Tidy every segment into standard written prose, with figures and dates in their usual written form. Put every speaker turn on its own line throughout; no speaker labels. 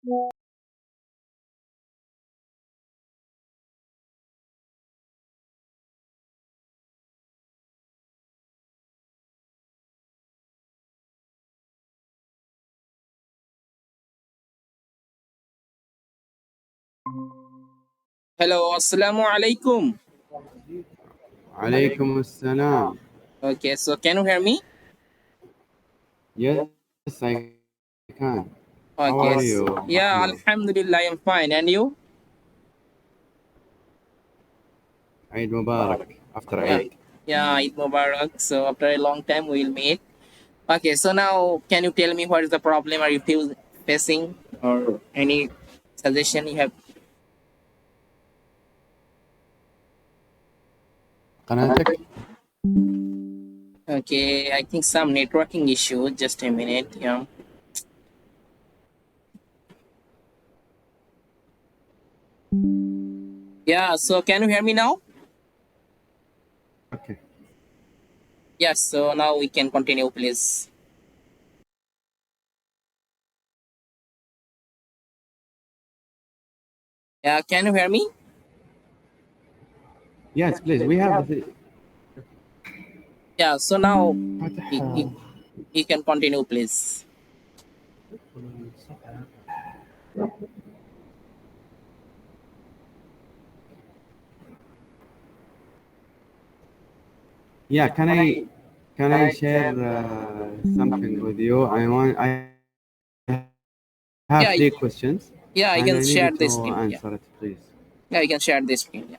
Hello, assalamu alaikum.
Alaikum assalam.
Okay, so can you hear me?
Yes, I can. How
Okay,
are you,
yeah,
Muhammad?
alhamdulillah, I'm fine. And you?
Eid Mubarak. After
Yeah,
Eid.
yeah, Eid Mubarak. So after a long time, we'll meet. Okay, so now can you tell me what is the problem are you facing or any suggestion you have?
قناتك.
Okay, I think some networking issue. Just a minute. Yeah. Yeah, so can you hear me now?
Okay.
Yes, so now we can continue, please. Yeah, can you hear me?
Yes, please. We have the
Yeah, so now
فتح.
you can continue, please.
Yeah, can I share something with you? I have
Yeah,
three questions
yeah, you
and
can
I need
share
you
the
to
screen. Yeah,
answer it, please.
yeah, you can share the screen. Yeah.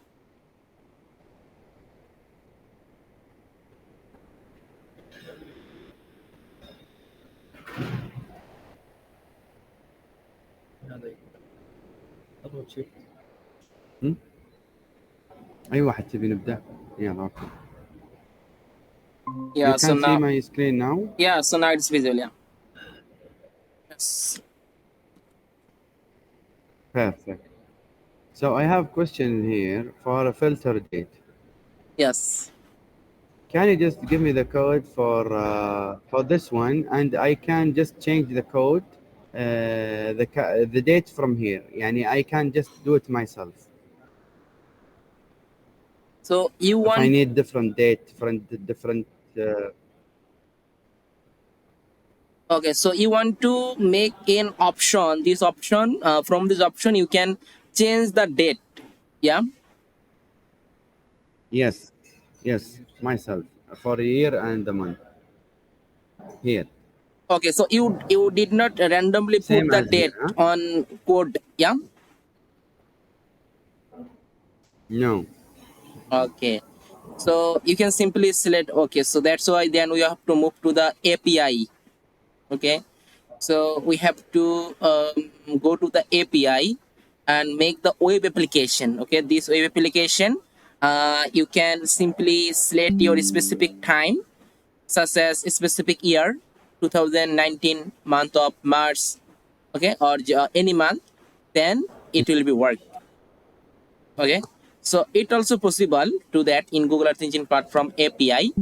Hmm? أي واحد تبي نبدأ؟ يلا أوكي. You
Yeah, so
can see
now,
my screen now?
yeah, so now it's visual. Yeah. Yes.
Perfect. So I have question here for a filter date.
Yes.
Can you just give me the code for this one, and I can just change the code, the date from here. Yani I can just do it myself.
So you
If I
want,
need different date, different.
okay, so you want to make an option. This option, from this option, you can change the date. Yeah.
Yes, yes, myself for a year and a month here.
Okay, so you did not randomly put
Same
the
as here,
date
huh?
on code. Yeah.
No.
Okay. So you can simply select. Okay, so that's why then we have to move to the API. Okay. So we have to go to the API and make the web application. Okay, this web application, you can simply select your specific time, such as a specific year, 2019 month of March, okay, or any month, then it will be work. Okay, so it also possible to that in Google Earth Engine platform API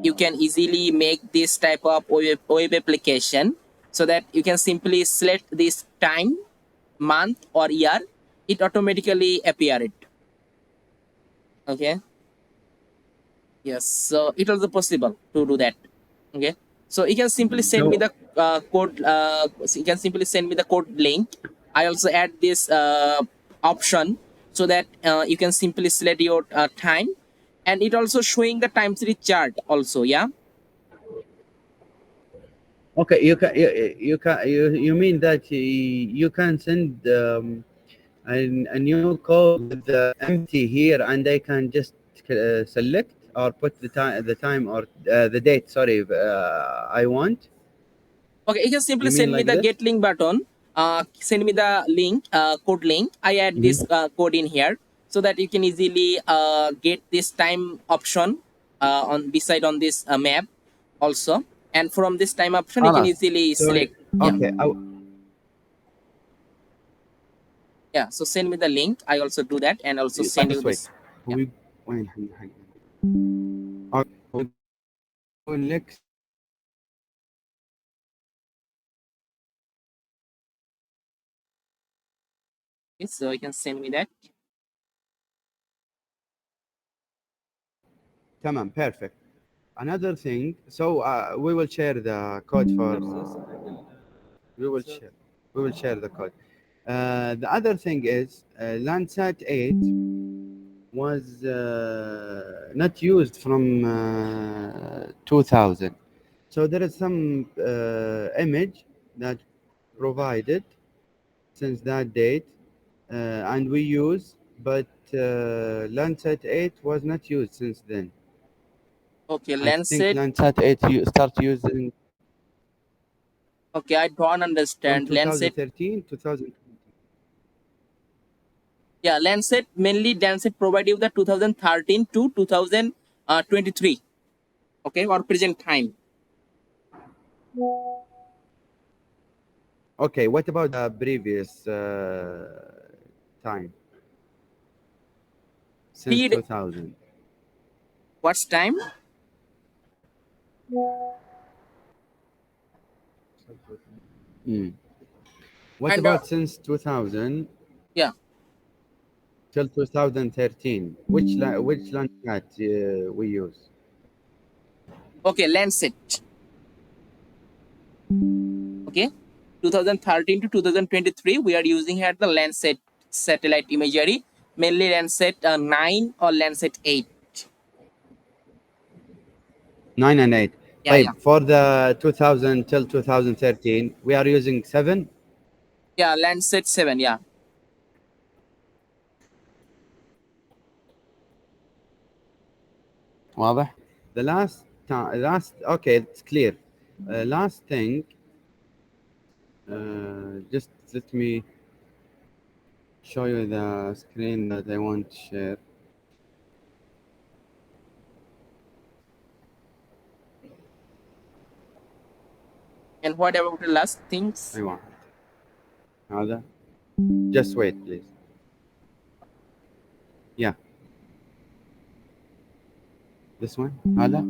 you can easily make this type of web application so that you can simply select this time, month or year, it automatically appear it. Okay, yes, so it also possible to do that. Okay, so you can simply send me
So
the code, so you can simply send me the code link. I also add this option so that you can simply select your time, and it also showing the time series chart also. Yeah.
okay, you mean that you can send a new code with the empty here, and I can just select or put the time or the date. Sorry, I want.
Okay, you can simply
You mean
send me
like
the
this?
get link button. Send me the link, code link. I add this
Mhm.
code in here so that you can easily get this time option on beside on this map also. And from this time option, you can
خلاص.
easily
So
select. Yeah,
okay.
yeah. So send me the link. I also do that and also
طيب
send you
بس wait.
this. Yeah.
هو وين حق okay. هو يقول لك
Okay, so you can send me that.
Tamam, perfect. Another thing, so we will share the code for. We will share. We will share the code. The other thing is Landsat 8 was not used from 2000. So there is some image that provided since that date, and we use, but Landsat 8 was not used since then.
Okay,
I think
Lancet.
Landsat 8 you start using
Okay, I don't
from
understand. Lancet.
2013, 2000.
Yeah, Lancet mainly Lancet provide you the 2013 to 2023. Okay, or present time.
Okay, what about the previous time since
Feed
2000?
what's time?
Mm. What
And
about since 2000
yeah,
till 2013? Which Landsat we use?
okay, Lancet. Okay, 2013 to 2023 we are using here the Lancet satellite imagery, mainly Lancet 9 or Lancet 8.
9 and 8.
Yeah, yeah,
طيب, for the 2000 till 2013, we are using 7.
yeah, Lancet 7. Yeah.
واضح? The last time, okay, it's clear. Last thing, just let me show you the screen that I want to share.
And what about the last things?
أيوة. هذا. Just wait, please. Yeah. This one. هذا.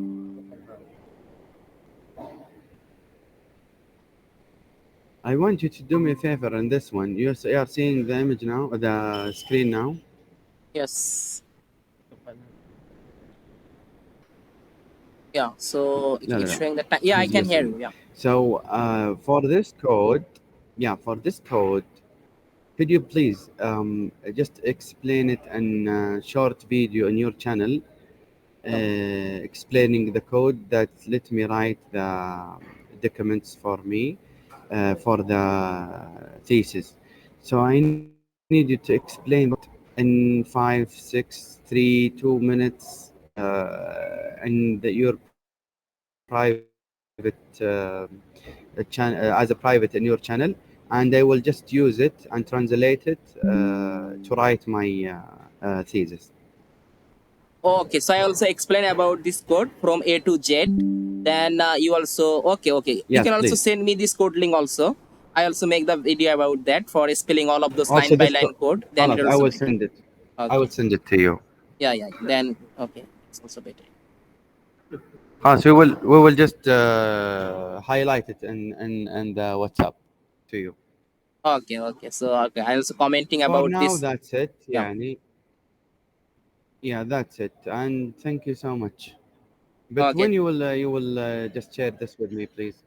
I want you to do me a favor on this one. You are seeing the image now, the screen now.
Yes. Yeah. So
لا لا
it's
لا.
showing the time. Yeah, I
Please
can hear
listen.
you. Yeah.
So for this code, could you please just explain it in a short video in your channel, explaining the code that let me write the documents for me for the thesis. So I need you to explain the code in 5, 6, 3, 2 minutes in your private as a private in your channel, and I will just use it and translate it to write my thesis.
Okay. So I also explain about this code from A to Z. Then you also okay. You
Yes,
can also
please.
send me this code link also. I also make the video about that for spelling all of those line
Also,
by
this
line code. Then it
خلاص, I
also
will
make.
send it. I will
Okay.
send it to you.
Yeah. Then okay, it's also better.
We will just highlight it in the WhatsApp to you.
Okay. So okay, I also commenting
For
about
now,
this.
that's it.
Yeah.
يعني, yeah, that's it. And thank you so much. But
Okay.
when you will just share this with me, please.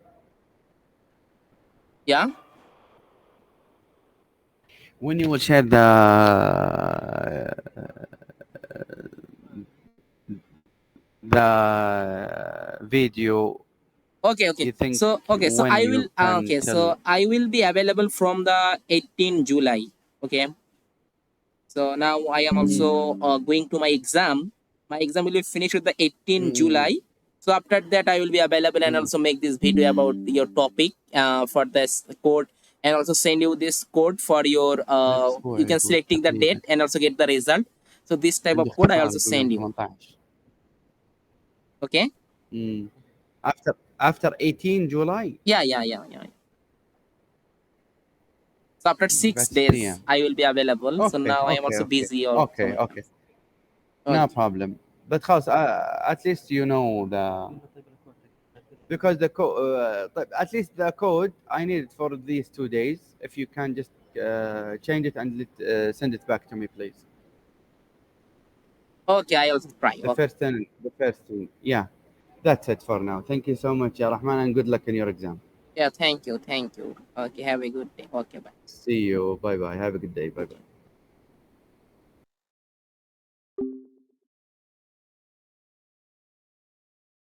Yeah.
When you will share the video,
Okay.
you think
So
when
I
you
will
can
okay.
tell?
So I will be available from the 18 July. Okay. So now I am also going to my exam. My exam will be finished with the 18
Mm,
July. So after that, I will be available and
mm.
also make this video about your topic for this code, and also send you this code for your you
الأسبوع
can
يقول
selecting the
تقريبا
date and also get the result. So this type
عندي
of code I
اختبار
also
يقول يوم
send you.
18.
Okay.
Mm. After 18 July,
Yeah. So after
by
6 days
6 p.m.
I will be available. So
Okay,
now I am
okay,
also
okay,
busy or
okay,
something.
okay. No
Okay.
problem. But خلاص, at least you know the. because at least the code I need it for these 2 days. If you can just change it and send it back to me, please.
Okay, I also try.
The
Okay.
first thing, yeah. That's it for now. Thank you so much, Ya Rahman, and good luck in your exam.
Yeah, thank you, thank you. Okay, have a good day. Okay, bye.
See you. Bye bye. Have a good day. Bye bye.